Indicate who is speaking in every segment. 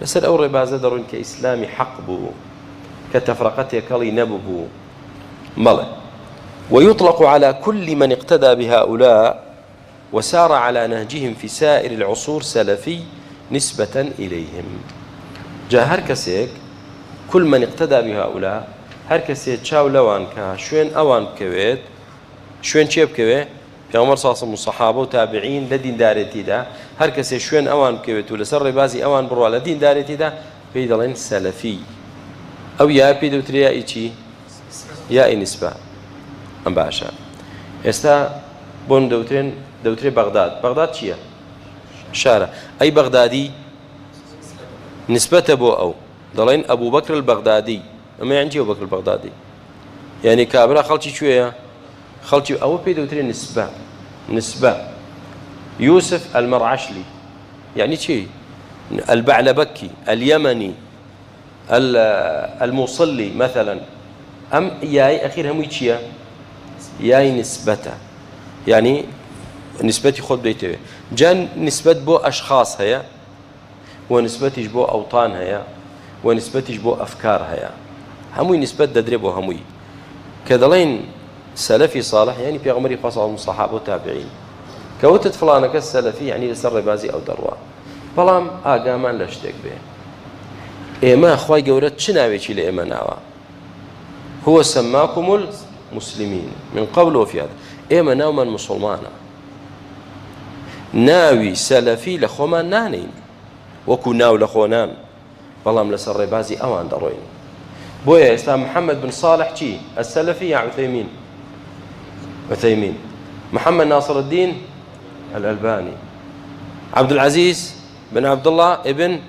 Speaker 1: لەسەر ئەو ڕێبازە دەڕۆین کە ئیسلامی حەق بوو کە تەفرەقە تێکەڵی نەبوو مەڵێ ويطلق على كل من اقتدى بهؤلاء وسار على نهجهم في سائر العصور سلفي نسبة إليهم جاء هر كسيك كل من اقتدى بهؤلاء هر كسيك تشاو لوان كا شوين أوان بكويت شوين چێ بکەوێ پێغەمبەر ساسم و سەحابە و تابعین لە دیندارێتیدا هەر کەسێ شوێن ئەوان بکەوێت و لەسەر ڕێبازی ئەوان بڕوا لە دیندارێتیدا پێی دەڵێن سەلەفی ئەو یا پێی دەوترێ یای چی یای نیسبە ئەم باشە ئێستا بۆن دەوترێ بەغداد چییە شارە ئەی بەغدادی نسبەتە بۆ ئەو دەڵێن ئەبوو بەکر البەغدادی ئەمە یان چی ئەبوو بەکر البەغدادی یعنی کابرا خەڵکی کوێیە خەڵکی ئەوە پێی دەوترێ نسبە يوسف المرعشلي يعني شيء البعلبكي اليمني الموصلي مثلا أم ياي أخير هم يشيا ياي نسبته يعني نسبتي خود بيته جان نسبة بو أشخاص هيا ونسبتي بو أوطان هيا ونسبتي بو أفكار هيا هموي نسبة ددربو هموي كذلين سلفي صالح يعني في عمري خاصة الصحابة والتابعين كوتت فلانك السلفي يعني لسر بازي أو دروا بلام آقامان لشتك به إيما أخواي قولت شناويشي لإيما ناوا هو سماكم المسلمين من قبل وفي هذا إيما ناو من مسلمانا ناوي سلفي لخومان نانين وكو ناو لخونان بلام لسر بازي أوان دروين بويا إسلام محمد بن صالح تي السلفي يا عثيمين محمد ناصر الدين الألباني عبد العزيز بن عبد الله ابن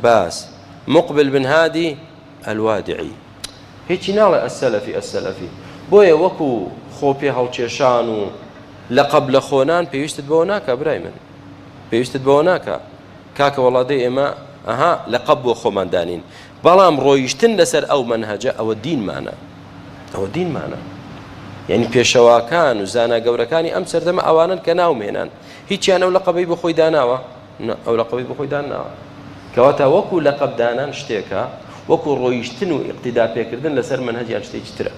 Speaker 1: باز مقبل بن هادي الوادعي هيك ناڵێ السلفي بۆیە وەکو خۆپێ هەڵکێشان و لەقەب لە خۆنان پێویستت بەوە ناکە برای من پێویستت بەوە ناکە کاکە وەڵادەی ئێمە ئەها لەقەب بۆ خۆمان دانین بەڵام ڕۆیشتن لەسەر ئەو منهەجە ئەوە دینمانە یعنی پێشەواکان و زانا گەورەکانی ئەم سەردەمە ئەوانن کە ناومێنان هیچیان ئەو لەقەبەی بۆ خۆی داناوە ئەو لەقەبەی بۆ خۆی داناوە کەواتە وەکو لەقەب دانان شتێکە وەکو ڕۆیشتن و ئیقتیدا پێکردن لەسەر منهەجیان شتێکی ترە